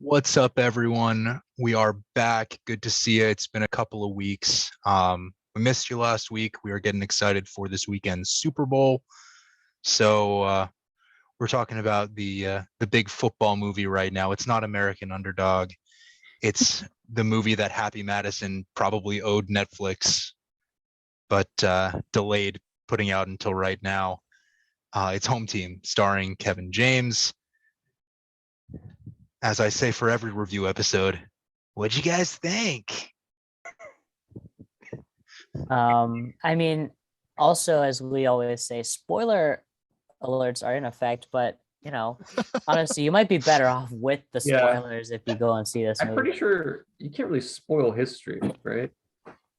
What's up, everyone? We are back. Good to see you. It's been a couple of weeks. We missed you last week. We are getting excited for this weekend's Super Bowl. So we're talking about the big football movie right now. It's not American Underdog. It's the movie that Happy Madison probably owed Netflix, but delayed putting out until right now. It's Home Team, starring Kevin James. As I say for every review episode, what'd you guys think? I mean, also, as we always say, spoiler alerts are in effect, but honestly, you might be better off with the Yeah. spoilers if you go and see this I'm movie. pretty sure you can't really spoil history, right?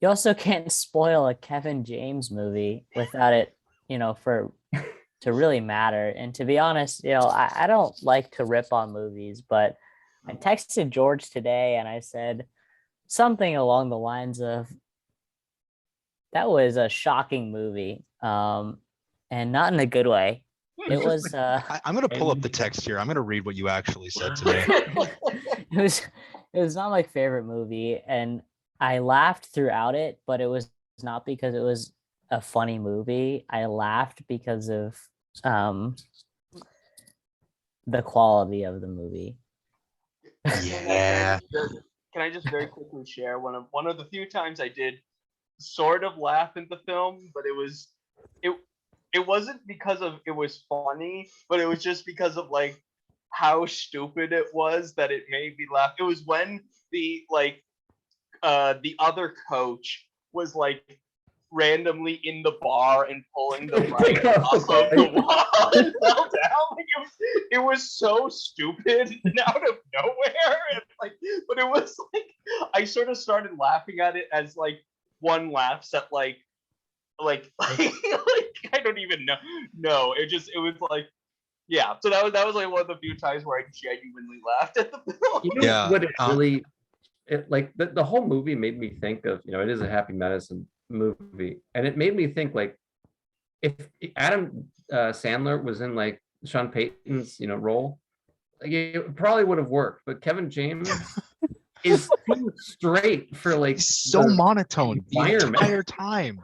You also can't spoil a Kevin James movie without it, to really matter. And to be honest, I don't like to rip on movies, but I texted George today and I said something along the lines of, that was a shocking movie, and not in a good way. It was. I'm going to pull up the text here. I'm going to read what you actually said to me. It was not my favorite movie, and I laughed throughout it, but it was not because it was a funny movie. I laughed because of the quality of the movie. Yeah. Can I just very quickly share one of the few times I did sort of laugh at the film, but it wasn't because of it was funny, but it was just because of like how stupid it was that it made me laugh. It was when the other coach was like randomly in the bar and pulling the mic off of the wall and fell down. Like it was so stupid and out of nowhere. And but it was like I sort of started laughing at it as like one laughs at like I don't even know. No, it was like, yeah. So that was like one of the few times where I genuinely laughed at the film. You know what it really like the whole movie made me think of, it is a Happy Madison movie, and it made me think like if Adam Sandler was in like Sean Payton's role, like, it probably would have worked, but Kevin James is too straight for like so monotone the entire time.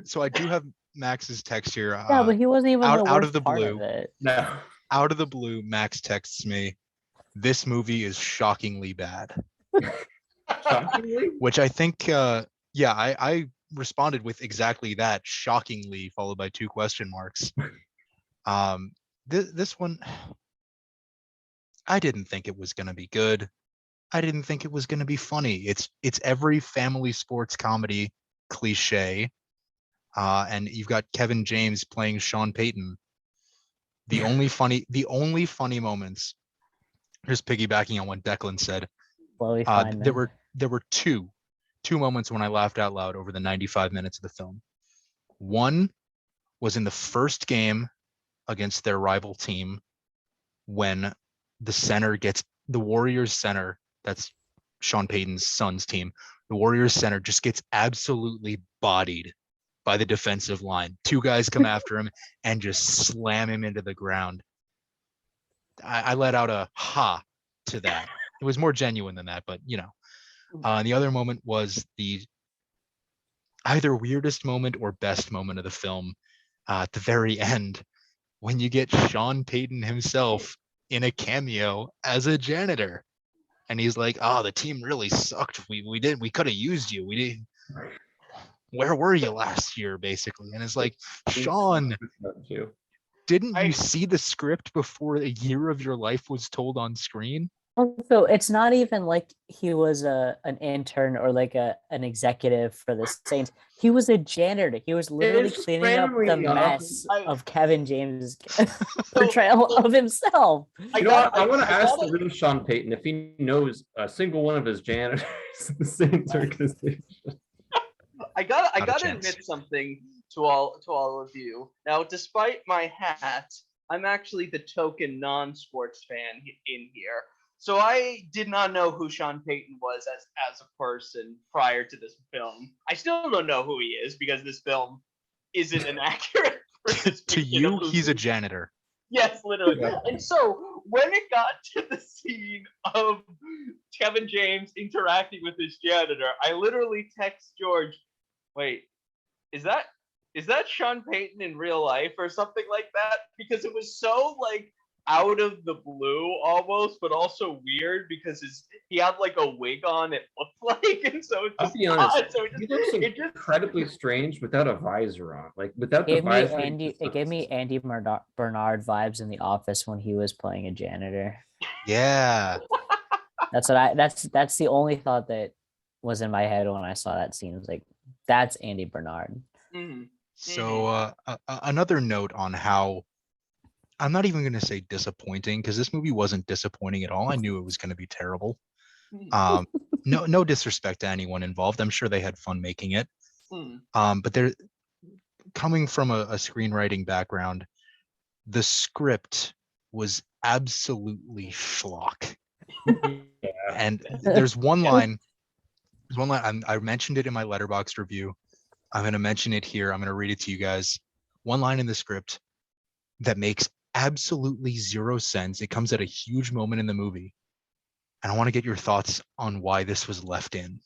So I do have Max's text here. Yeah, but he wasn't even out of the part blue. Of it. No. Out of the blue, Max texts me, "This movie is shockingly bad." Shockingly? Which I think, I responded with exactly that, shockingly, followed by 2 question marks. This one, I didn't think it was going to be good. I didn't think it was going to be funny. It's every family sports comedy cliche, and you've got Kevin James playing Sean Payton. The only funny moments, just piggybacking on what Declan said, there were two moments when I laughed out loud over the 95 minutes of the film. One was in the first game against their rival team, when the Warriors center, that's Sean Payton's son's team, the Warriors center just gets absolutely bodied by the defensive line. 2 guys come after him and just slam him into the ground. I let out a ha to that. It was more genuine than that, but the other moment was the either weirdest moment or best moment of the film, at the very end, when you get Sean Payton himself in a cameo as a janitor, and he's like, "Oh, the team really sucked. We could have used you. We didn't. Where were you last year?" basically. And it's like, Sean, didn't you see the script before a year of your life was told on screen? Also, it's not even like he was an intern or like an executive for the Saints. He was a janitor. He was literally cleaning up the mess of Kevin James' portrayal of himself. I want to ask the real Sean Payton if he knows a single one of his janitors in the Saints organization. I gotta admit something to all of you. Now, despite my hat, I'm actually the token non-sports fan in here. So I did not know who Sean Payton was as a person prior to this film. I still don't know who he is because this film isn't an accurate. To you, he's a janitor. Yes, literally. Yeah. And so when it got to the scene of Kevin James interacting with his janitor, I literally text George, wait, is that Sean Payton in real life or something like that? Because it was so like out of the blue almost, but also weird because he had like a wig on, it looked like, and so it's I'll just be honest, odd. So he looks incredibly strange without a visor on. Like without the visor. It gave me Andy Bernard vibes in The Office when he was playing a janitor. Yeah. That's the only thought that was in my head when I saw that scene. It was like, that's Andy Bernard. Mm-hmm. So another note on how, I'm not even going to say disappointing, because this movie wasn't disappointing at all. I knew it was going to be terrible. No disrespect to anyone involved. I'm sure they had fun making it. But they're coming from a screenwriting background. The script was absolutely schlock. And there's one line. I mentioned it in my Letterboxd review. I'm going to mention it here. I'm going to read it to you guys. One line in the script that makes absolutely zero sense. It comes at a huge moment in the movie. And I want to get your thoughts on why this was left in.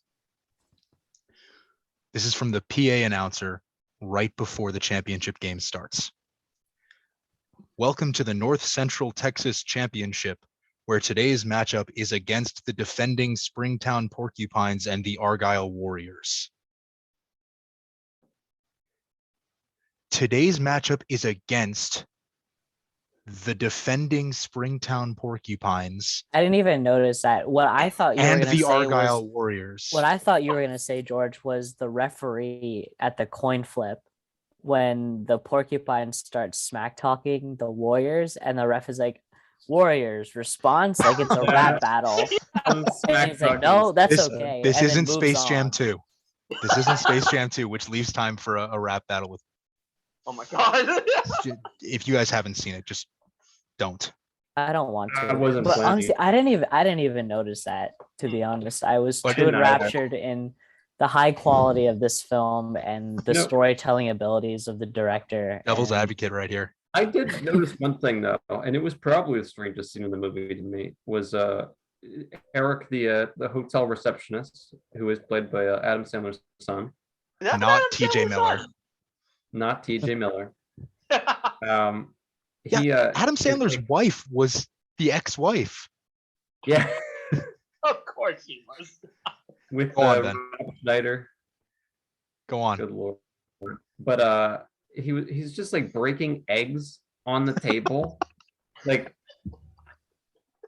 This is from the PA announcer right before the championship game starts. Welcome to the North Central Texas Championship, where today's matchup is against the defending Springtown Porcupines and the Argyle Warriors. Today's matchup is against the defending Springtown Porcupines. I didn't even notice that. What I thought you were and going to the say Argyle was, Warriors. what I thought you were going to say, George, was the referee at the coin flip when the Porcupines start smack talking the Warriors, and the ref is like, Warriors response, like it's a rap battle. And he's like, no, that's okay. This and then isn't moves Space Jam on. 2. This isn't Space Jam 2, which leaves time for a rap battle with. Oh my god. If you guys haven't seen it, just don't. I don't want to. I wasn't but planning. honestly, I didn't even notice that, to be honest. I was I too didn't either. enraptured in the high quality of this film and the storytelling abilities of the director. Devil's and advocate right here. I did notice one thing though, and it was probably the strangest scene in the movie to me, was Eric, the hotel receptionist, who is played by Adam Sandler's son. Not TJ Miller. Not TJ Miller. Adam Sandler's wife was the ex-wife. Yeah. Of course he was. With Rob Schneider. Go on. Good lord. But he's just like breaking eggs on the table. Like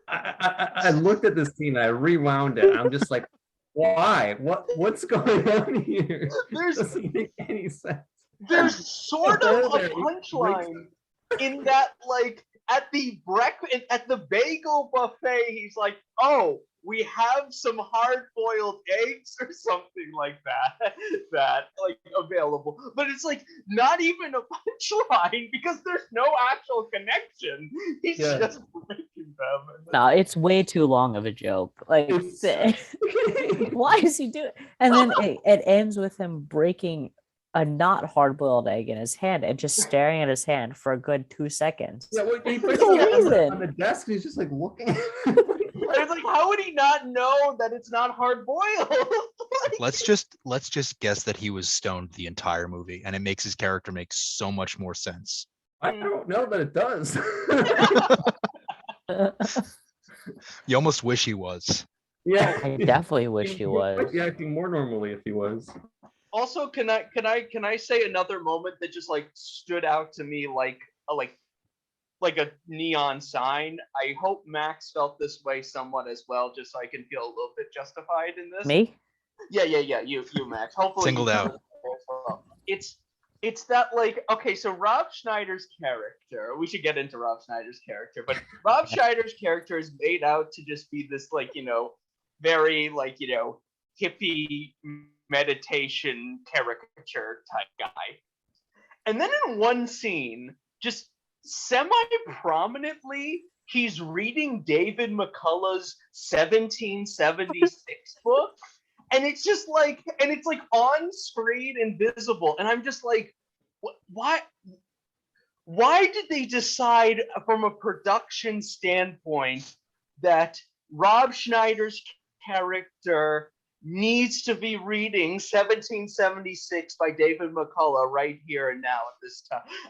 I looked at this scene, I rewound it, and I'm just like, why? What's going on here? Doesn't make any sense. There's sort of a punchline in that, like at the bagel buffet, he's like, oh, we have some hard-boiled eggs or something like that like available, but it's like not even a punchline because there's no actual connection. He's just breaking them. No, it's way too long of a joke. Like, why is he doing? And then it ends with him breaking a not hard-boiled egg in his hand and just staring at his hand for a good 2 seconds. Yeah, well, he puts no it reason. on the desk and he's just like looking. It's like, how would he not know that it's not hard boiled? Let's just guess that he was stoned the entire movie, and it makes his character make so much more sense. I don't know that it does. You almost wish he was. Yeah, I definitely wish he was. Might be acting more normally if he was. Also, can I say another moment that just like stood out to me like a neon sign? I hope Max felt this way somewhat as well, just so I can feel a little bit justified in this. Me? Yeah, you Max. Hopefully singled out. It's that, like, okay, so Rob Schneider's character, we should get into Rob Schneider's character, but Rob Schneider's character is made out to just be this, like, very, like, hippie meditation caricature type guy. And then in one scene, just semi-prominently, he's reading David McCullough's 1776 book. And it's just like, and it's like on screen and visible. And I'm just like, why? why did they decide from a production standpoint that Rob Schneider's character needs to be reading 1776 by David McCullough right here and now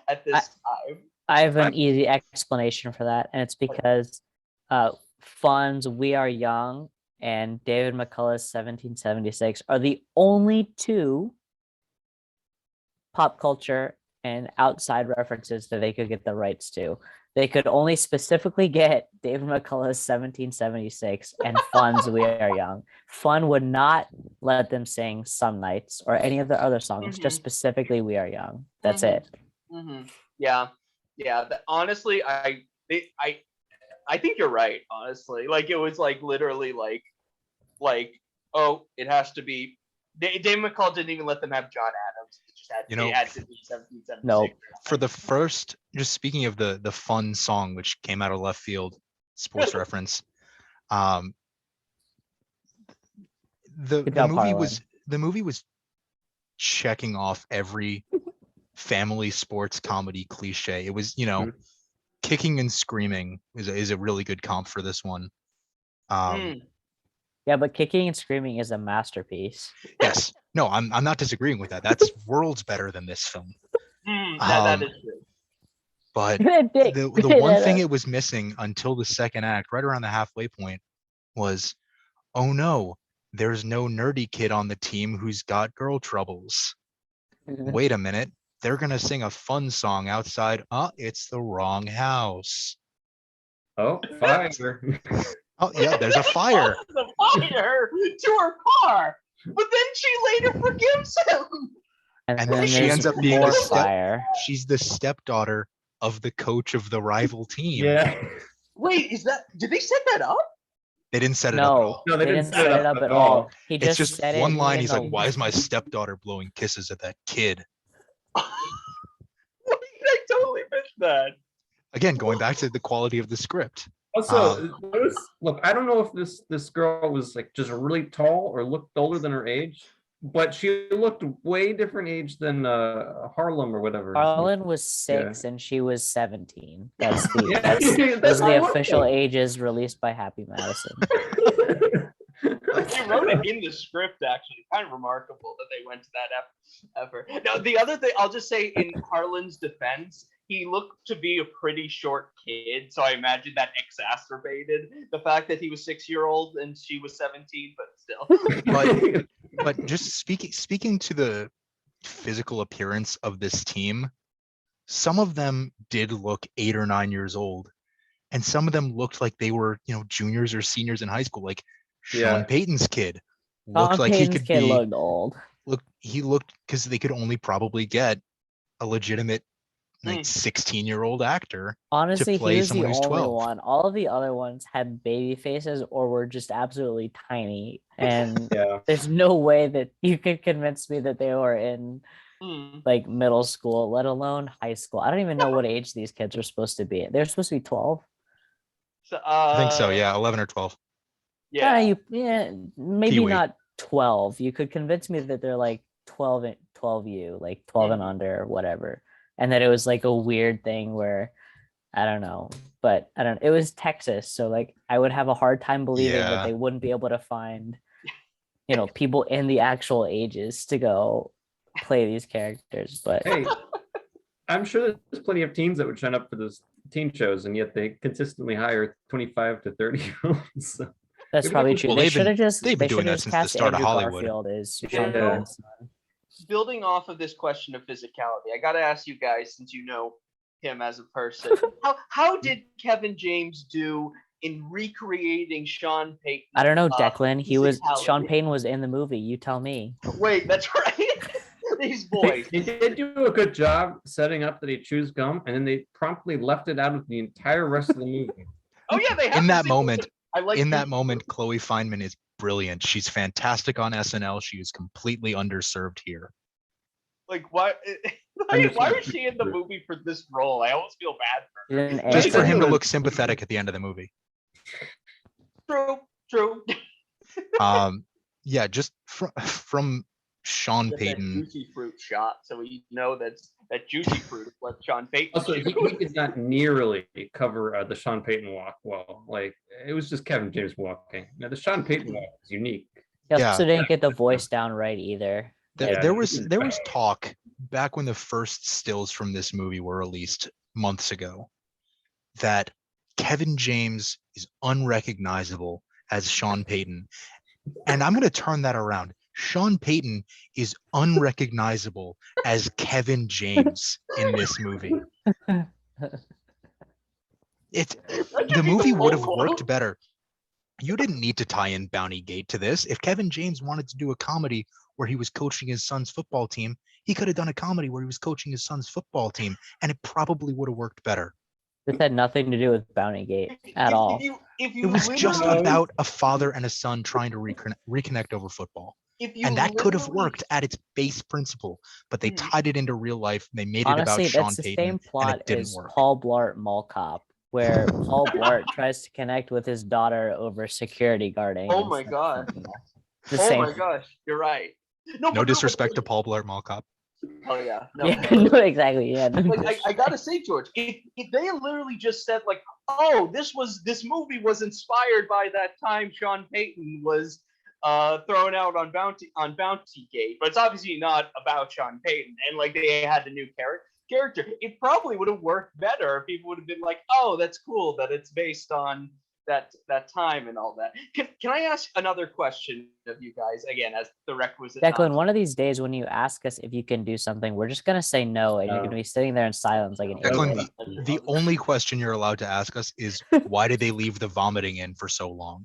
at this time? I have an easy explanation for that, and it's because Fun's We Are Young and David McCullough's 1776 are the only two pop culture and outside references that they could get the rights to. They could only specifically get David McCullough's 1776 and Fun's We Are Young. Fun would not let them sing Some Nights or any of the other songs, just specifically We Are Young. That's it. Yeah. Honestly, I think you're right. Honestly, like it was like literally like oh, it has to be. David McCullough didn't even let them have John Adams. It just had, it had to be 1776. No. For the first, just speaking of the Fun song, which came out of left field, sports reference. The movie was checking off every family sports comedy cliche. It was, Kicking and Screaming is a really good comp for this one. Yeah, but Kicking and Screaming is a masterpiece. Yes. No, I'm not disagreeing with that. That's worlds better than this film. That is true. But the one thing it was missing until the second act, right around the halfway point, was, oh no, there's no nerdy kid on the team who's got girl troubles. Wait a minute. They're going to sing a fun song outside. It's the wrong house. Oh, fire. Oh, yeah, there's a fire. The fire to her car. But then she later forgives him. And then she ends up being she's the stepdaughter of the coach of the rival team. Yeah. Wait, did they set that up? They didn't set it up at all. No, they didn't set it up at all. It's just one line. He's like, why is my stepdaughter blowing kisses at that kid? I totally missed that. Again, going back to the quality of the script. Also, look, I don't know if this girl was like just really tall or looked older than her age, but she looked way different age than Harlem or whatever. Harlan was 6 and she was 17. Those are the official ages released by Happy Madison. They wrote it in the script, actually. Kind of remarkable that they went to that effort. Now, the other thing, I'll just say in Harlan's defense, he looked to be a pretty short kid, so I imagine that exacerbated the fact that he was 6-year-old and she was 17, but still. But just speaking to the physical appearance of this team, some of them did look 8 or 9 years old, and some of them looked like they were, juniors or seniors in high school. Like Sean Payton's kid looked like he could be. Looked old. He looked, because they could only probably get a legitimate 16-year-old actor. Honestly, to play he was someone the who's only 12. one. All of the other ones had baby faces or were just absolutely tiny. And there's no way that you could convince me that they were in like middle school, let alone high school. I don't even know what age these kids are supposed to be. They're supposed to be 12. So, I think so. Yeah, 11 or 12. Yeah, maybe not 12. You could convince me that they're like 12 U, like 12 and under, whatever. And that it was like a weird thing where, I don't know, but I don't. It was Texas, so like I would have a hard time believing that they wouldn't be able to find, people in the actual ages to go play these characters. But hey, I'm sure there's plenty of teens that would sign up for those teen shows, and yet they consistently hire 25 to 30-year-olds. So. That's probably true. Well, they should have just they've been doing that since the start of Hollywood. Building off of this question of physicality, I got to ask you guys, since you know him as a person, how did Kevin James do in recreating Sean Payton? I don't know, Declan. Sean Payton was in the movie. You tell me. Wait, that's right. These boys. He did do a good job setting up that he chews gum, and then they promptly left it out of the entire rest of the movie. Oh yeah, they have in that moment. Chloe Fineman is brilliant. She's fantastic on SNL. She is completely underserved here. Like, why was she in the movie for this role? I almost feel bad for her. Just for him to look sympathetic at the end of the movie. True. Yeah, just from Sean Get that Payton. juicy fruit shot, so we know that juicy fruit is what Sean Payton. Also, he did not nearly cover the Sean Payton walk well. Like, it was just Kevin James walking. Now, the Sean Payton walk is unique. He also Yeah. didn't get the voice down right either. There was talk back when the first stills from this movie were released months ago that Kevin James is unrecognizable as Sean Payton. And I'm going to turn that around. Sean Payton is unrecognizable as Kevin James in this movie. The movie would have worked better. You didn't need to tie in Bounty Gate to this. If Kevin James wanted to do a comedy where he was coaching his son's football team, he could have done a comedy where he was coaching his son's football team, and it probably would have worked better. This had nothing to do with Bounty Gate at all. It was just about a father and a son trying to reconnect over football. And that could have worked at its base principle, but they tied it into real life. And they made it about Sean that's the Payton, same plot and it didn't as work. Paul Blart Mall Cop, where Paul Blart tries to connect with his daughter over security guarding. Oh my god! My gosh, you're right. No disrespect to Paul Blart Mall Cop. Oh yeah, no. Yeah, no, exactly. Yeah, like I gotta say, George, if they literally just said like, oh, this movie was inspired by that time Sean Payton was thrown out on Bounty Gate, but it's obviously not about Sean Payton, and like they had a new character, it probably would have worked better if people would have been like, oh, that's cool that it's based on that time and all that. Can I ask another question of you guys again as the requisite? Declan, one of these days when you ask us if you can do something, we're just gonna say no, and you're gonna be sitting there in silence like an idiot. Declan, the only question you're allowed to ask us is why did they leave the vomiting in for so long?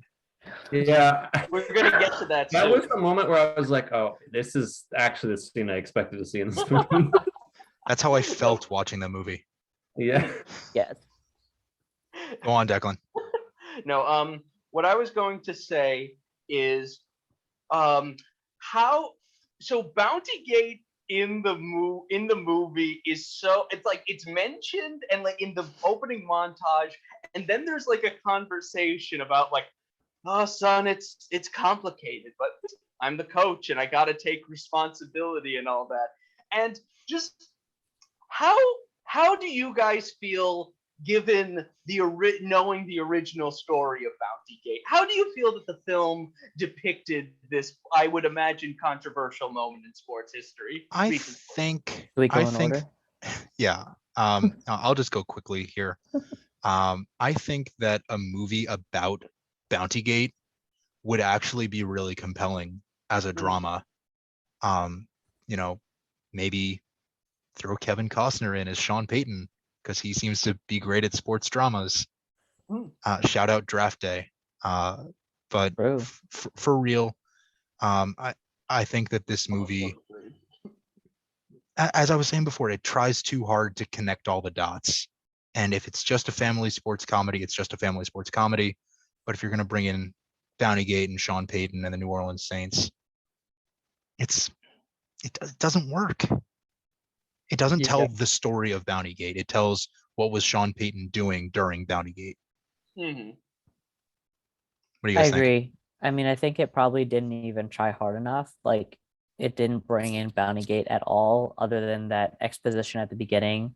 Yeah, we're gonna get to that. That was the moment where I was like, "Oh, this is actually the scene I expected to see in this movie." That's how I felt watching the movie. Yeah. Yes. Go on, Declan. No, what I was going to say is, how so Bounty Gate in the movie is so it's mentioned and like in the opening montage, and then there's like a conversation about like, oh son, it's complicated, but I'm the coach and I got to take responsibility and all that. And just how do you guys feel given knowing the original story of Bounty Gate? How do you feel that the film depicted this, I would imagine, controversial moment in sports history? I think yeah. I'll just go quickly here. I think that a movie about Bounty Gate would actually be really compelling as a drama. Maybe throw Kevin Costner in as Sean Payton, because he seems to be great at sports dramas. Shout out Draft Day. But for real, I think that this movie, as I was saying before, it tries too hard to connect all the dots. And if it's just a family sports comedy, it's just a family sports comedy. But if you're going to bring in Bounty Gate and Sean Payton and the New Orleans Saints, it doesn't work. It doesn't tell the story of Bounty Gate. It tells what was Sean Payton doing during Bounty Gate. Mm-hmm. What do you guys think? I agree. I mean, I think it probably didn't even try hard enough. Like, it didn't bring in Bounty Gate at all, other than that exposition at the beginning,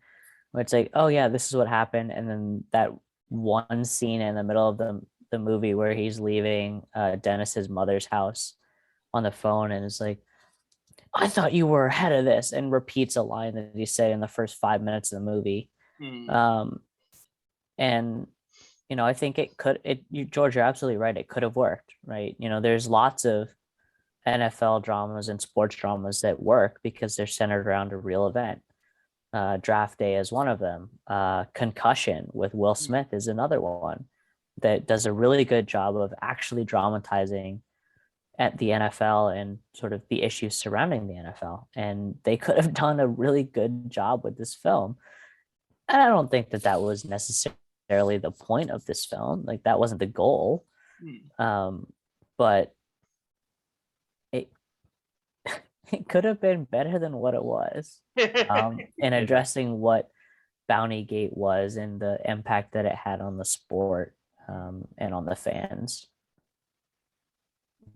where it's like, oh yeah, this is what happened, and then that one scene in the middle of the movie where he's leaving Dennis's mother's house on the phone, and it's like, I thought you were ahead of this, and repeats a line that he said in the first 5 minutes of the movie. And I think George, you're absolutely right. It could have worked, right? There's lots of NFL dramas and sports dramas that work because they're centered around a real event. Draft Day is one of them. Concussion with Will Smith is another one that does a really good job of actually dramatizing at the NFL and sort of the issues surrounding the NFL. And they could have done a really good job with this film. And I don't think that was necessarily the point of this film. Like, that wasn't the goal. But it could have been better than what it was in addressing what Bounty Gate was and the impact that it had on the sport and on the fans.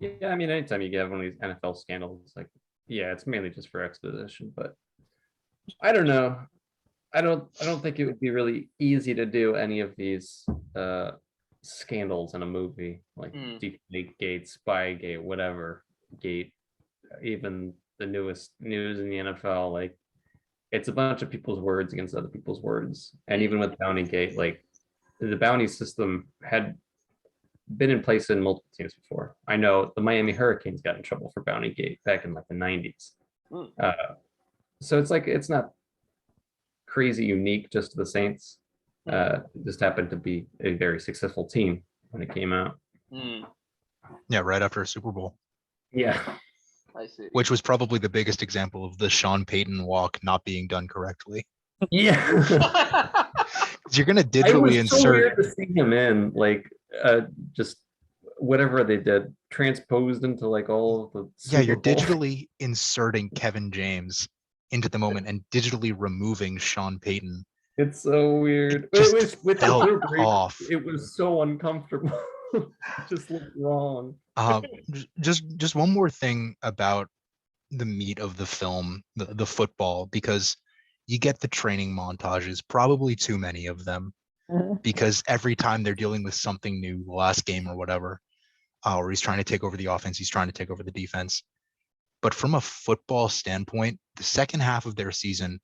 Yeah, I mean, anytime you get one of these NFL scandals, like, Yeah, it's mainly just for exposition, but I don't know. I don't think it would be really easy to do any of these scandals in a movie, like Deepfake Gate, Spygate, whatever gate, even the newest news in the NFL. Like, it's a bunch of people's words against other people's words. And even with Bounty Gate, like, the bounty system had been in place in multiple teams before. I know the Miami Hurricanes got in trouble for Bounty Gate back in like the 90s. So it's like, it's not crazy unique just to the Saints. It just happened to be a very successful team when it came out. Yeah, right after a Super Bowl. Yeah. I see. Which was probably the biggest example of the Sean Payton walk not being done correctly. Yeah. You're gonna It digitally was insert. so weird to see him in, like, just whatever they did, transposed into like all of the Yeah, you're Super Bowl. digitally inserting Kevin James into the moment and digitally removing Sean Payton. It's so weird. Just It was with the felt Drew Brees, off. it was so uncomfortable. It just looked wrong. Just one more thing about the meat of the film, the football, because you get the training montages, probably too many of them, because every time they're dealing with something new, the last game or whatever, or he's trying to take over the offense, he's trying to take over the defense. But from a football standpoint, the second half of their season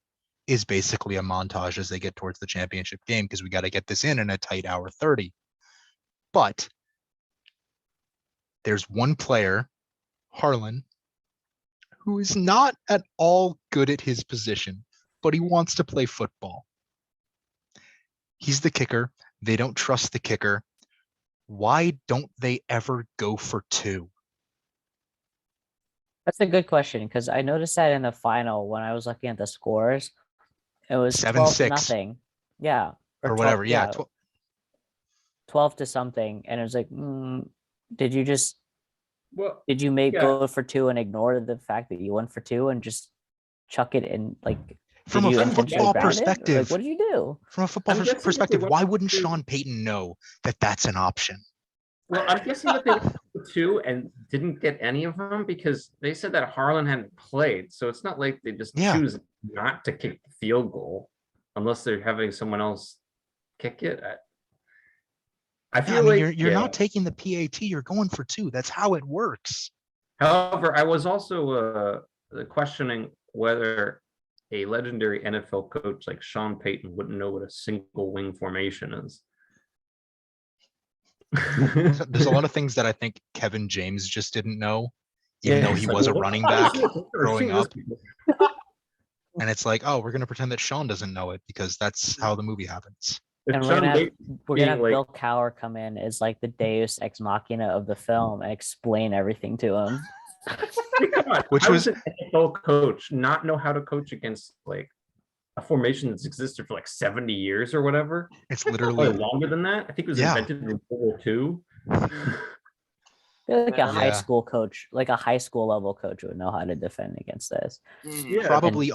is basically a montage as they get towards the championship game, because we got to get this in a tight hour 30. But there's one player, Harlan, who is not at all good at his position, but he wants to play football. He's the kicker. They don't trust the kicker. Why don't they ever go for two? That's a good question, because I noticed that in the final when I was looking at the scores, it was 7-6. 12-0. Yeah. Or whatever. 12, Yeah. 12 to something. And it was like, did you Yeah. go for two and ignore the fact that you went for two and just chuck it in? Like, From did a you intentionally football ground it? perspective, Like, what did you do? From a football I'm guessing perspective, that they why went wouldn't to- Sean Payton know that that's an option? Well, I'm guessing that they went for two and didn't get any of them because they said that Harlan hadn't played. So it's not like they just choose not to kick the field goal unless they're having someone else kick it. I feel like you're not taking the PAT, you're going for two. That's how it works. However, I was also questioning whether a legendary NFL coach like Sean Payton wouldn't know what a single wing formation is. There's a lot of things that I think Kevin James just didn't know, even though he was a running back growing up. And it's like, oh, we're going to pretend that Sean doesn't know it because that's how the movie happens. And we're gonna have Bill Cowher come in as like the Deus ex machina of the film and explain everything to him. Which was an NFL coach not know how to coach against like a formation that's existed for like 70 years or whatever. It's literally probably longer than that. I think it was invented in World War II. Like a high school coach, like a high school level coach would know how to defend against this. Yeah. Probably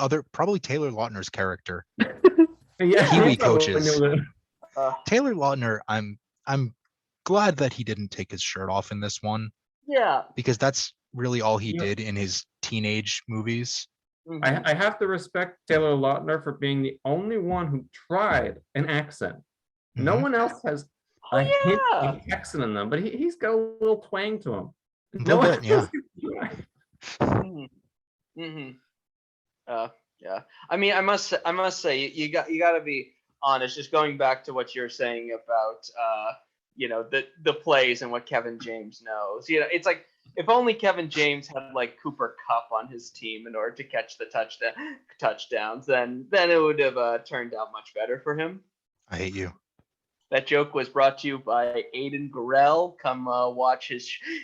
Taylor Lautner's character. Yeah, Kiwi coaches. Taylor Lautner, I'm glad that he didn't take his shirt off in this one. Yeah. Because that's really all he did in his teenage movies. I have to respect Taylor Lautner for being the only one who tried an accent. No one else has a hint of accent in them, but he's got a little twang to him. Yeah. I mean, I must say, you got to be honest. Just going back to what you're saying about, the plays and what Kevin James knows. It's like if only Kevin James had like Cooper Kupp on his team in order to catch the touchdowns, then it would have turned out much better for him. I hate you. That joke was brought to you by Aiden Gurrell. Come watch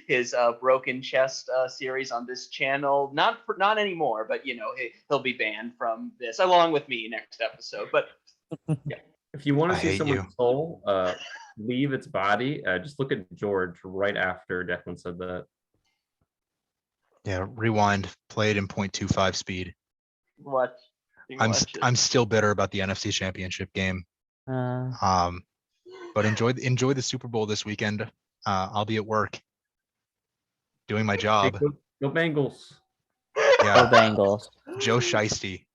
his Broken Chest series on this channel. Not anymore, but he'll be banned from this along with me next episode. But yeah, if you want to see someone's soul leave its body, just look at George right after Declan said that. Yeah, rewind. Play it in 0.25 speed. What? I'm still bitter about the NFC Championship game. But enjoy the Super Bowl this weekend. I'll be at work doing my job. Go Bengals. Yeah, Bengals. Joe Shiesty.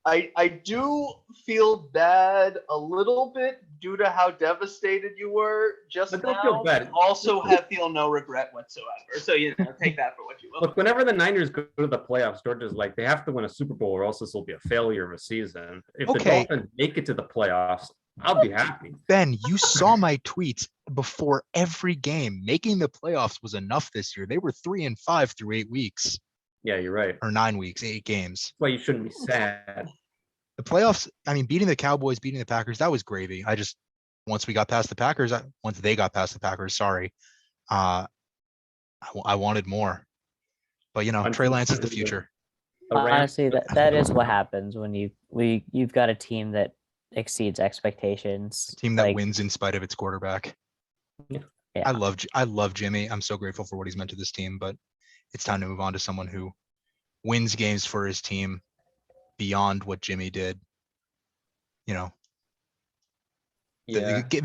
I do feel bad a little bit due to how devastated you were just But don't now. feel bad. Also, feel no regret whatsoever. So take that for what you will. Look, whenever the Niners go to the playoffs, George is like, they have to win a Super Bowl or else this will be a failure of a season. If the Okay. Dolphins make it to the playoffs, I'll be happy. Ben, you saw my tweets before every game. Making the playoffs was enough this year. They were 3-5 through 8 weeks. Yeah, you're right. Or 9 weeks, 8 games. That's why you shouldn't be sad. The playoffs, I mean, beating the Cowboys, beating the Packers, that was gravy. Once we got past the Packers, once they got past the Packers, sorry, I wanted more. But, Trey Lance is the future. Honestly, that is what happens when you've got a team that exceeds expectations. A team that wins in spite of its quarterback. Yeah. I love Jimmy. I'm so grateful for what he's meant to this team, but it's time to move on to someone who wins games for his team beyond what Jimmy did. The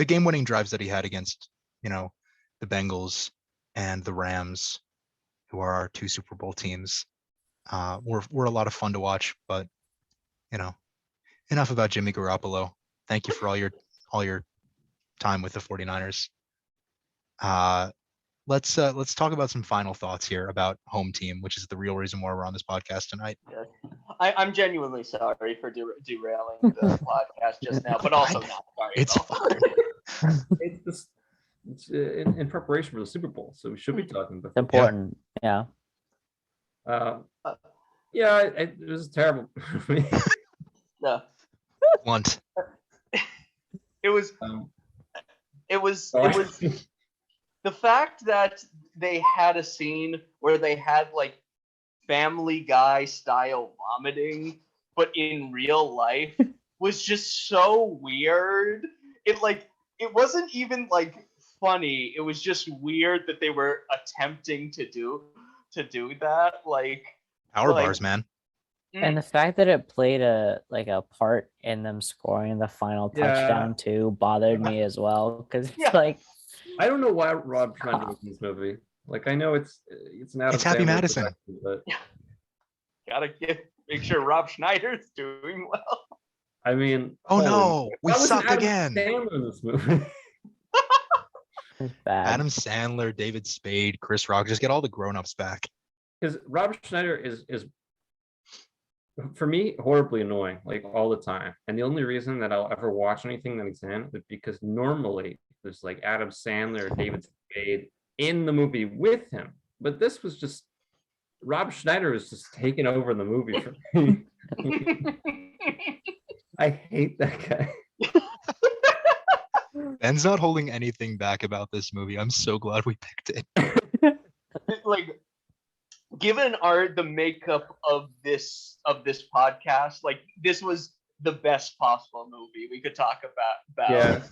game-winning drives that he had against, the Bengals and the Rams, who are our 2 Super Bowl teams, were a lot of fun to watch. But enough about Jimmy Garoppolo. Thank you for all your time with the 49ers. Let's talk about some final thoughts here about home team, which is the real reason why we're on this podcast tonight. I'm genuinely sorry for derailing the podcast just now, but also not sorry. It's fine. It's in preparation for the Super Bowl, so we should be talking about. It's important, yeah. It was terrible. Yeah. Blunt. It was the fact that they had a scene where they had like Family Guy style vomiting, but in real life was just so weird. It wasn't even like funny. It was just weird that they were attempting to do that. Like power bars, man. And the fact that it played a part in them scoring the final touchdown too bothered me as well, because it's like, I don't know why Rob Schneider was in this movie. Like, I know it's Happy Madison, but gotta make sure Rob Schneider's doing well. I mean, no, we suck again. Sandler in this movie. It's bad. Adam Sandler, David Spade, Chris Rock, just get all the grown-ups back. Because Rob Schneider is for me horribly annoying, like all the time. And the only reason that I'll ever watch anything that he's in is because normally there's like Adam Sandler, David Spade in the movie with him. But this was just Rob Schneider was just taking over the movie for me. I hate that guy. Ben's not holding anything back about this movie. I'm so glad we picked it. Like, given the makeup of this podcast, like this was the best possible movie we could talk about. Yeah.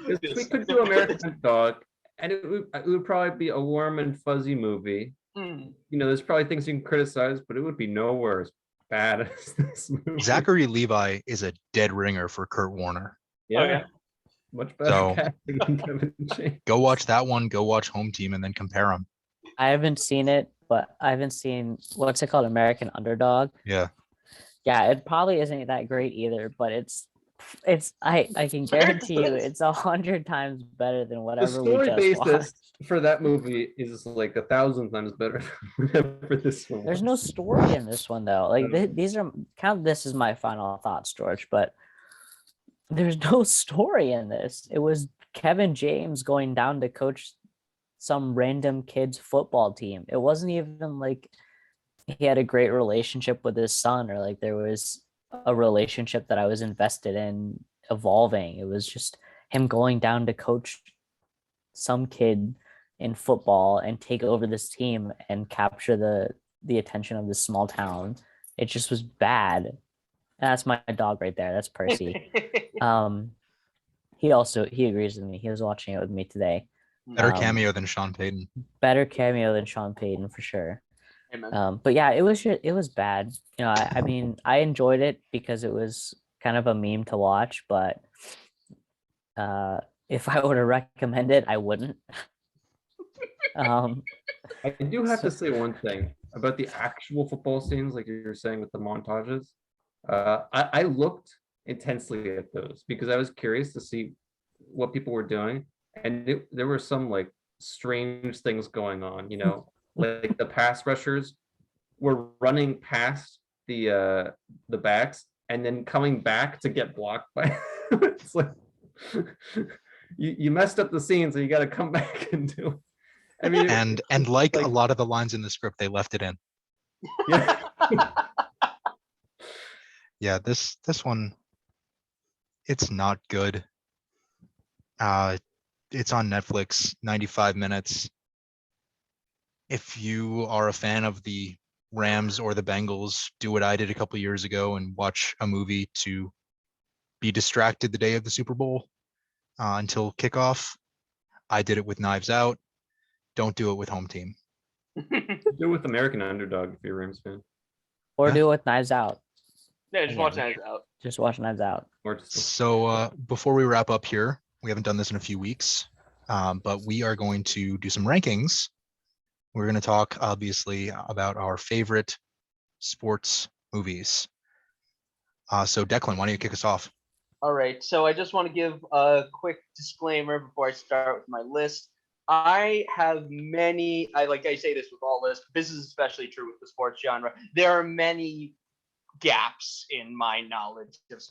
We could do American Dog, and it would probably be a warm and fuzzy movie. There's probably things you can criticize, but it would be nowhere as bad as this movie. Zachary Levi is a dead ringer for Kurt Warner. Yeah. Okay. Much better casting than Kevin James. Go watch that one, go watch Home Team, and then compare them. I haven't seen it, but I haven't seen, what's it called, American Underdog? Yeah. Yeah, it probably isn't that great either, but I can guarantee you it's 100 times better than whatever we just watched. For that movie is like 1,000 times better than this one. There's no story in this one though. Like these are this is my final thoughts, George, but there's no story in this. It was Kevin James going down to coach some random kid's football team. It wasn't even like he had a great relationship with his son, or like there was a relationship that I was invested in evolving. It was just him going down to coach some kid in football and take over this team and capture the attention of this small town. It just was bad. And that's my dog right there. That's Percy. He agrees with me. He was watching it with me today. Better cameo than Sean Payton. Better cameo than Sean Payton for sure. Amen. But yeah, it was bad. I mean, I enjoyed it because it was kind of a meme to watch, but if I were to recommend it, I wouldn't. I do have to say one thing. about the actual football scenes, like you were saying with the montages. I looked intensely at those because I was curious to see what people were doing, and there were some like strange things going on. Like the pass rushers were running past the backs and then coming back to get blocked by. It's like you messed up the scene, so you got to come back and do it. I mean, and like a lot of the lines in the script, they left it in. yeah. Yeah, this one, it's not good. It's on Netflix, 95 minutes. If you are a fan of the Rams or the Bengals, do what I did a couple years ago and watch a movie to be distracted the day of the Super Bowl until kickoff. I did it with Knives Out. Don't do it with Home Team. Do it with American Underdog if you're a Rams fan. Or Yeah. do it with Knives Out. Yeah, just watch Knives Out. Just watch Knives Out. Or just So before we wrap up here, we haven't done this in a few weeks, but we are going to do some rankings. We're going to talk, obviously, about our favorite sports movies. So Declan, why don't you kick us off? All right, so I just want to give a quick disclaimer before I start with my list. I have many, I say this with all lists, this is especially true with the sports genre. There are many gaps in my knowledge of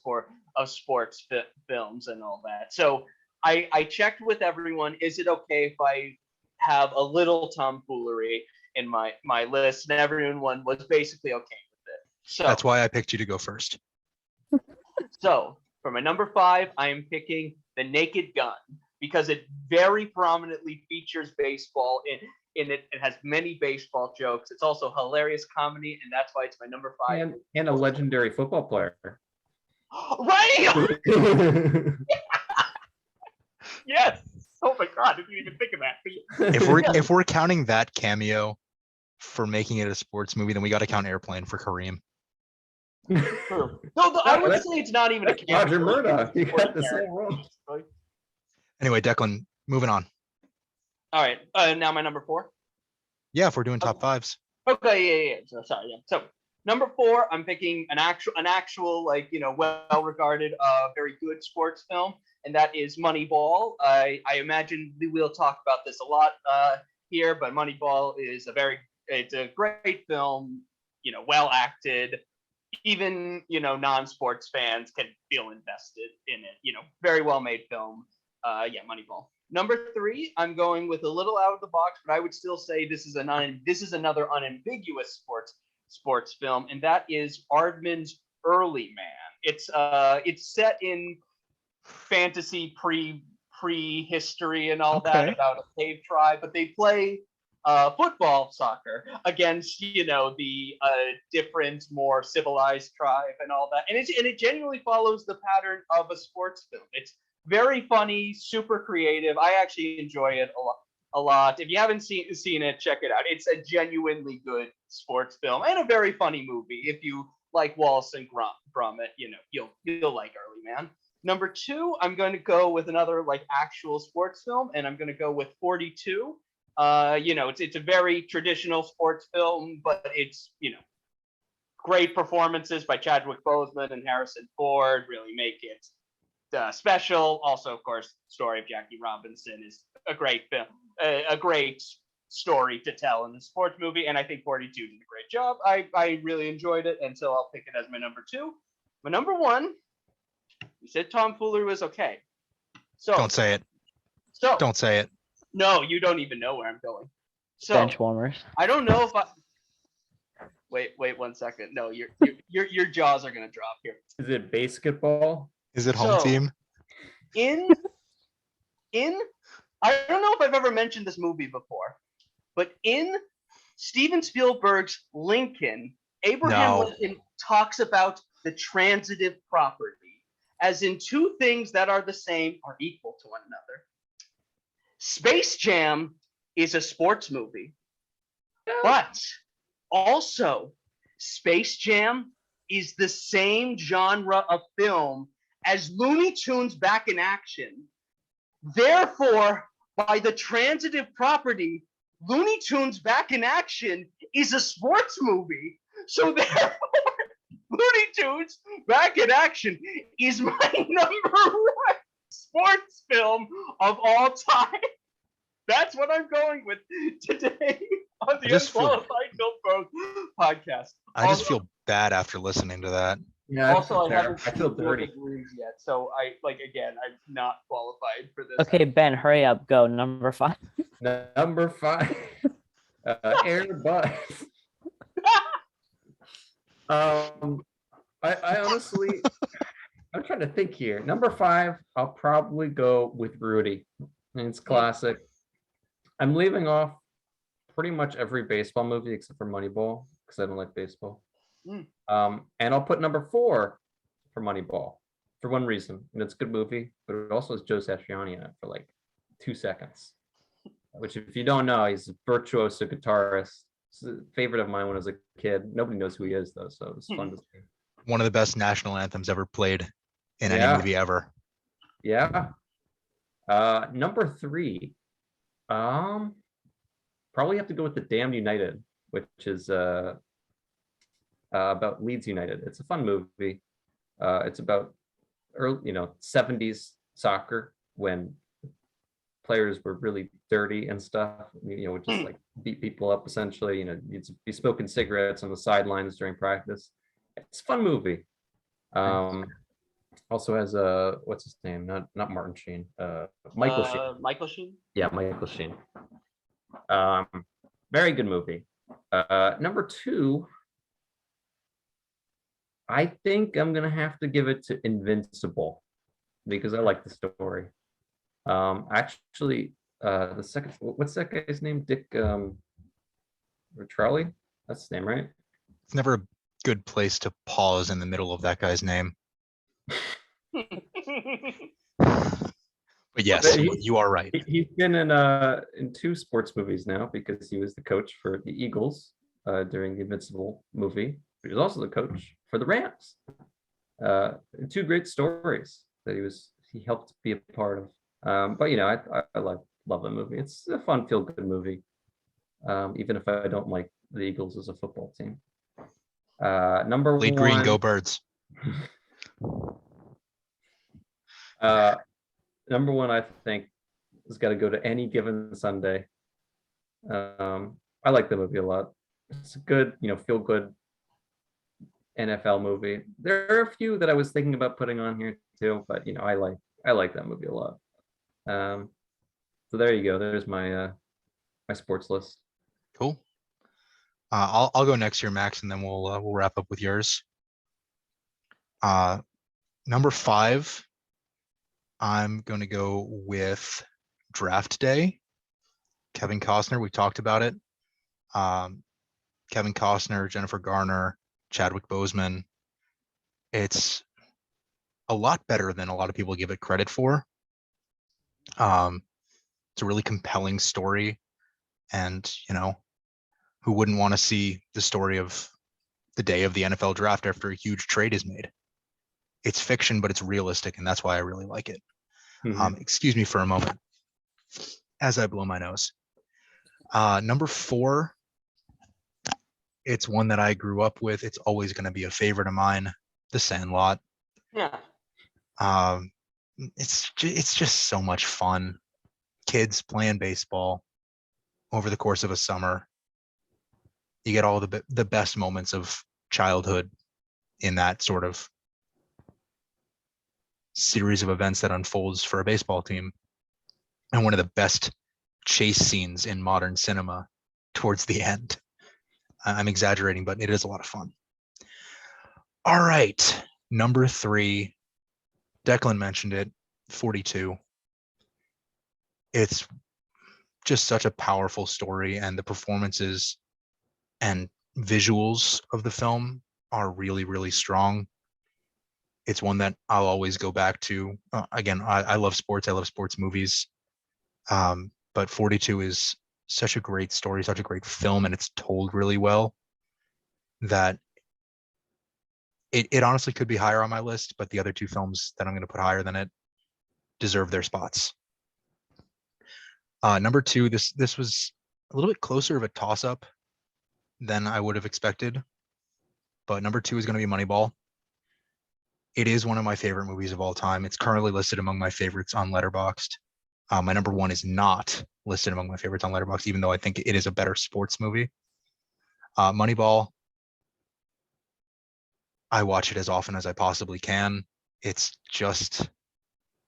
sports films and all that. So I checked with everyone, is it okay if I have a little tomfoolery in my list? And everyone was basically okay with it. So That's why I picked you to go first. So for my number 5, I am picking The Naked Gun because it very prominently features baseball in it. It has many baseball jokes. It's also hilarious comedy, and that's why it's my number 5. and a legendary football player. Right? Yes. Oh my God! I didn't even think of that. If we're counting that cameo for making it a sports movie, then we got to count Airplane for Kareem. True. No, I would say it's not even a cameo. Roger Murdoch. You got the same wrong. Anyway, Declan, moving on. All right. Now my number 4. Yeah, if we're doing top fives. Okay. Yeah. So sorry. Yeah. So number 4, I'm picking an actual well-regarded, very good sports film, and that is Moneyball. I imagine we will talk about this a lot here, but Moneyball is it's a great film. Well acted. Even non-sports fans can feel invested in it. Very well made film. Moneyball. Number 3, I'm going with a little out of the box, but I would still say this is another unambiguous sports film, and that is Aardman's Early Man. It's set in fantasy pre-history and all that about a cave tribe, but they play football soccer against the different, more civilized tribe and all that, and it genuinely follows the pattern of a sports film. It's very funny, super creative. I actually enjoy it a lot. If you haven't seen it, check it out. It's a genuinely good sports film and a very funny movie. If you like Wallace and Gromit, you'll like Early Man. Number 2, I'm going to go with another actual sports film, and I'm going to go with 42. It's a very traditional sports film, but it's great performances by Chadwick Boseman and Harrison Ford really make it special. Also, of course, story of Jackie Robinson is a great film, a great story to tell in the sports movie, and I think 42 did a great job. I really enjoyed it, and so I'll pick it as my number 2. My number 1, you said tomfoolery was okay. So Don't say it. So Don't say it. No, you don't even know where I'm going. So Bench warmers. I don't know if I. Wait 1 second. No, your jaws are gonna drop here. Is it basketball? Is it Home Team? In I don't know if I've ever mentioned this movie before, but in Steven Spielberg's Lincoln, Abraham Lincoln talks about the transitive property, as in two things that are the same are equal to one another. Space Jam is a sports movie, but also Space Jam is the same genre of film as Looney Tunes Back in Action. Therefore, by the transitive property, Looney Tunes Back in Action is a sports movie. So therefore, Looney Tunes Back in Action is my number one sports film of all time. That's what I'm going with today on the Unqualified Filmbros podcast. I just feel bad after listening to that. Yeah, Also, I haven't I feel seen Lord dirty. of the Rings yet, so I'm not qualified for this. Okay, Ben, hurry up. Go number 5. Number 5, Airbus. I honestly, I'm trying to think here. Number 5, I'll probably go with Rudy. And it's classic. I'm leaving off pretty much every baseball movie except for Moneyball because I don't like baseball. And I'll put number 4 for Moneyball for one reason, and it's a good movie, but it also has Joe Satriani in it for like 2 seconds. Which, if you don't know, he's a virtuoso guitarist. He's a favorite of mine when I was a kid. Nobody knows who he is though, so it was fun to see. One of the best national anthems ever played in any movie ever. Yeah. Number 3, probably have to go with The Damned United, which is about Leeds United. It's a fun movie. It's about early, 70s soccer when players were really dirty and stuff. Would just like beat people up essentially. You'd be smoking cigarettes on the sidelines during practice. It's a fun movie. Also has what's his name? Not Martin Sheen. Michael Sheen. Michael Sheen. Yeah, Michael Sheen. Very good movie. Number 2, I think I'm gonna have to give it to Invincible because I like the story. Actually, the second, what's that guy's name? Dick or Charlie? That's his name, right? It's never a good place to pause in the middle of that guy's name. But yes, you are right. He's been in 2 sports movies now because he was the coach for the Eagles during the Invincible movie. He was also the coach for the Rams. 2 great stories that he helped be a part of. But I love the movie. It's a fun, feel-good movie, even if I don't like the Eagles as a football team. Number Bleed 1, green, go Birds. Number 1, I think, has got to go to Any Given Sunday. I like the movie a lot. It's a good, feel-good NFL movie. There are a few that I was thinking about putting on here too, but I like that movie a lot. So there you go. There's my my sports list. Cool. I'll go next year, Max, and then we'll wrap up with yours. Number 5, I'm going to go with Draft Day. Kevin Costner. We talked about it. Kevin Costner, Jennifer Garner, Chadwick Boseman. It's a lot better than a lot of people give it credit for. It's a really compelling story, and who wouldn't want to see the story of the day of the NFL draft after a huge trade is made? It's fiction, but it's realistic, and that's why I really like it. Excuse me for a moment as I blow my nose. Number 4, it's one that I grew up with. It's always going to be a favorite of mine, The Sandlot. Yeah. It's just so much fun. Kids playing baseball over the course of a summer. You get all the best moments of childhood in that sort of series of events that unfolds for a baseball team, and one of the best chase scenes in modern cinema towards the end. I'm exaggerating, but it is a lot of fun. All right, number 3, Declan mentioned it, 42. It's just such a powerful story, and the performances and visuals of the film are really, really strong. It's one that I'll always go back to. Again, I love sports. I love sports movies. But 42 is such a great story, such a great film, and it's told really well that it honestly could be higher on my list, but the other 2 films that I'm going to put higher than it deserve their spots. Number 2, this was a little bit closer of a toss-up than I would have expected. But number 2 is going to be Moneyball. It is one of my favorite movies of all time. It's currently listed among my favorites on Letterboxd. My number 1 is not listed among my favorites on Letterboxd, even though I think it is a better sports movie. Moneyball, I watch it as often as I possibly can. It's just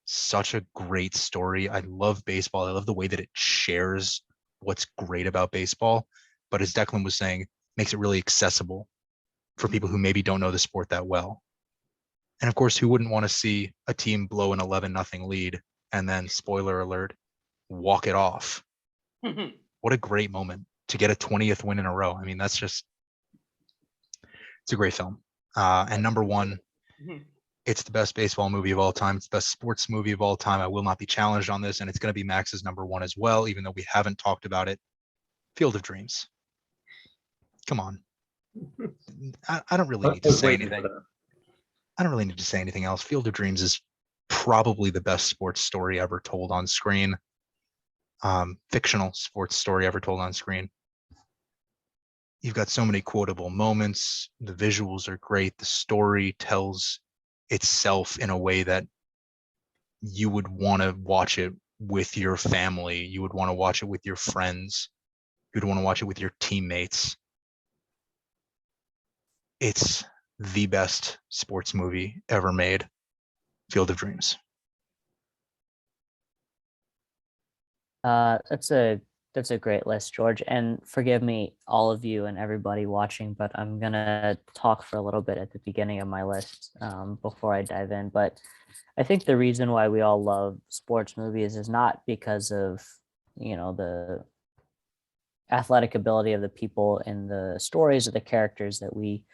such a great story. I love baseball. I love the way that it shares what's great about baseball, but as Declan was saying, makes it really accessible for people who maybe don't know the sport that well. And of course, who wouldn't want to see a team blow an 11-0 lead and then, spoiler alert, walk it off? What a great moment to get a 20th win in a row. I mean, it's a great film. And number 1, it's the best baseball movie of all time. It's the best sports movie of all time. I will not be challenged on this, and it's going to be Max's number 1 as well, even though we haven't talked about it. Field of Dreams. Come on. I don't really need to say anything. I don't really need to say anything else. Field of Dreams is probably the best sports story ever told on screen. Fictional sports story ever told on screen. You've got so many quotable moments. The visuals are great. The story tells itself in a way that you would want to watch it with your family. You would want to watch it with your friends. You'd want to watch it with your teammates. It's the best sports movie ever made. Field of Dreams. That's a great list, George. And forgive me, all of you and everybody watching, but I'm gonna talk for a little bit at the beginning of my list before I dive in. But I think the reason why we all love sports movies is not because of, the athletic ability of the people in the stories or the characters that we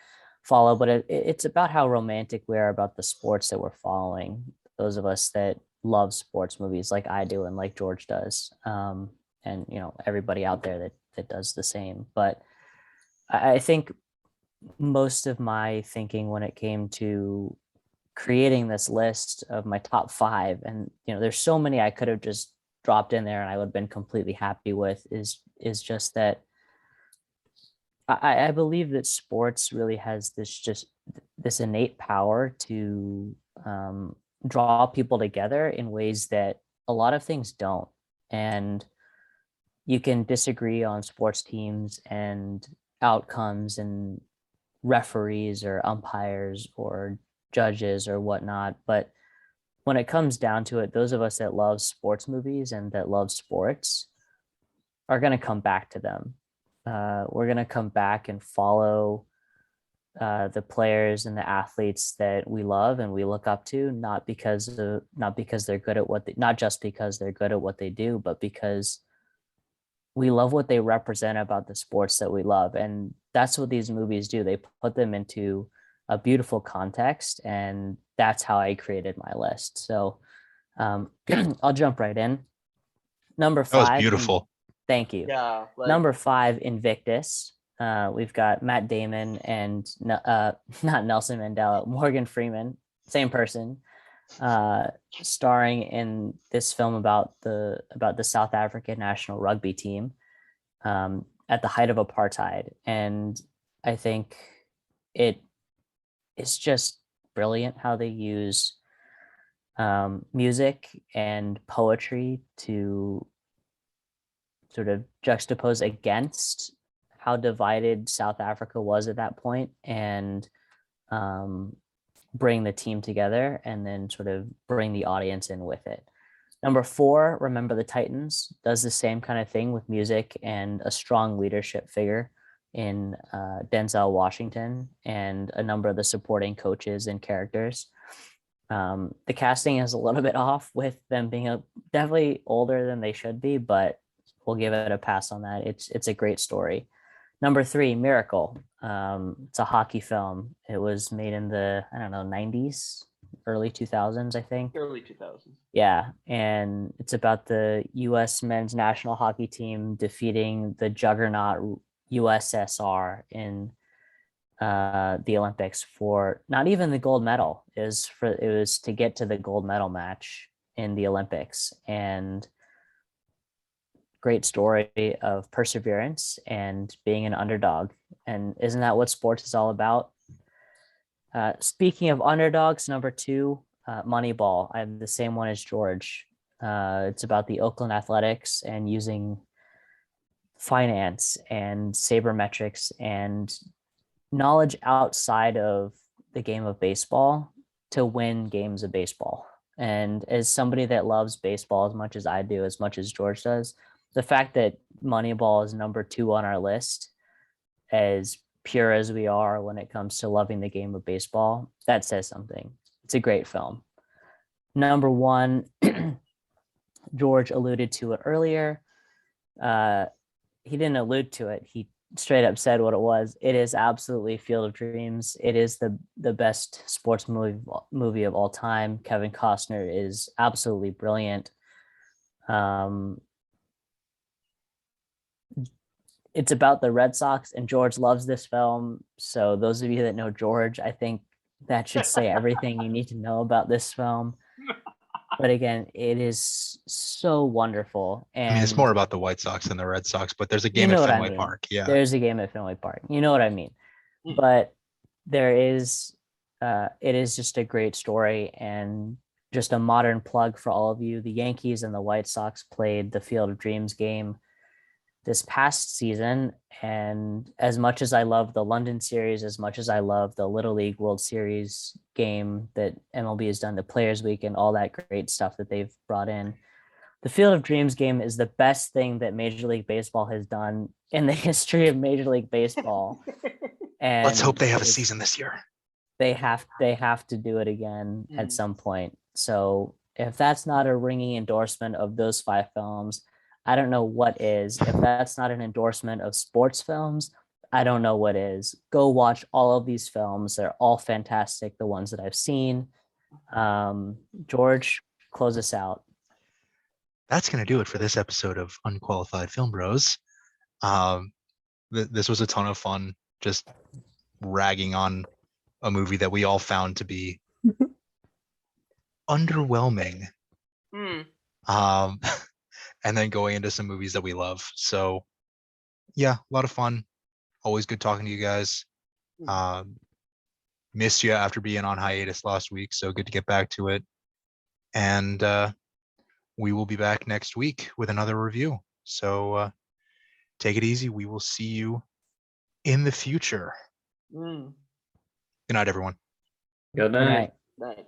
follow, but it's about how romantic we are about the sports that we're following. Those of us that love sports movies like I do and like George does, and everybody out there that does the same. But I think most of my thinking when it came to creating this list of my top 5, and there's so many I could have just dropped in there and I would have been completely happy with, is just that I believe that sports really has this innate power to draw people together in ways that a lot of things don't. And you can disagree on sports teams and outcomes and referees or umpires or judges or whatnot, but when it comes down to it, those of us that love sports movies and that love sports are going to come back to them. We're going to come back and follow the players and the athletes that we love and we look up to, not because they're good at not just because they're good at what they do, but because we love what they represent about the sports that we love. And that's what these movies do. They put them into a beautiful context, and that's how I created my list. So I'll jump right in. Number 5. That was beautiful. Thank you. Yeah. Number 5, Invictus. We've got Matt Damon and not Nelson Mandela, Morgan Freeman, same person, starring in this film about the South African national rugby team at the height of apartheid. And I think it's just brilliant how they use music and poetry to sort of juxtapose against how divided South Africa was at that point, and bring the team together and then sort of bring the audience in with it. Number 4, Remember the Titans, does the same kind of thing with music and a strong leadership figure in Denzel Washington and a number of the supporting coaches and characters. The casting is a little bit off with them being definitely older than they should be, but we'll give it a pass on that. It's a great story. Number 3, Miracle. It's a hockey film. It was made in the 90s, early 2000s, I think. Early 2000s. Yeah, and it's about the U.S. men's national hockey team defeating the juggernaut USSR in the Olympics for not even the gold medal. It was to get to the gold medal match in the Olympics, and great story of perseverance and being an underdog. And isn't that what sports is all about? Speaking of underdogs, number 2, Moneyball. I have the same one as George. It's about the Oakland Athletics and using finance and sabermetrics and knowledge outside of the game of baseball to win games of baseball. And as somebody that loves baseball as much as I do, as much as George does, the fact that Moneyball is number 2 on our list, as pure as we are when it comes to loving the game of baseball, that says something. It's a great film. Number 1, George alluded to it earlier. He didn't allude to it. He straight up said what it was. It is absolutely Field of Dreams. It is the best sports movie of all time. Kevin Costner is absolutely brilliant. It's about the Red Sox, and George loves this film. So those of you that know George, I think that should say everything you need to know about this film. But again, it is so wonderful. And I mean, it's more about the White Sox than the Red Sox, but there's a game you know at what I Fenway mean. Park. Yeah. There's a game at Fenway Park. You know what I mean. Mm. But there is, it is just a great story, and just a modern plug for all of you. The Yankees and the White Sox played the Field of Dreams game this past season. And as much as I love the London series, as much as I love the Little League World Series game that MLB has done, the Players Week and all that great stuff that they've brought in, the Field of Dreams game is the best thing that Major League Baseball has done in the history of Major League Baseball. And Let's hope they have a season this year. They have to do it again at some point. So if that's not a ringing endorsement of those 5 films, I don't know what is. If that's not an endorsement of sports films, I don't know what is. Go watch all of these films. They're all fantastic, the ones that I've seen. George, close us out. That's going to do it for this episode of Unqualified Film Bros. This was a ton of fun, just ragging on a movie that we all found to be underwhelming. And then going into some movies that we love. So yeah, a lot of fun. Always good talking to you guys. Missed you after being on hiatus last week, so good to get back to it. And we will be back next week with another review. So take it easy. We will see you in the future. Good night, everyone. Good Good night. night.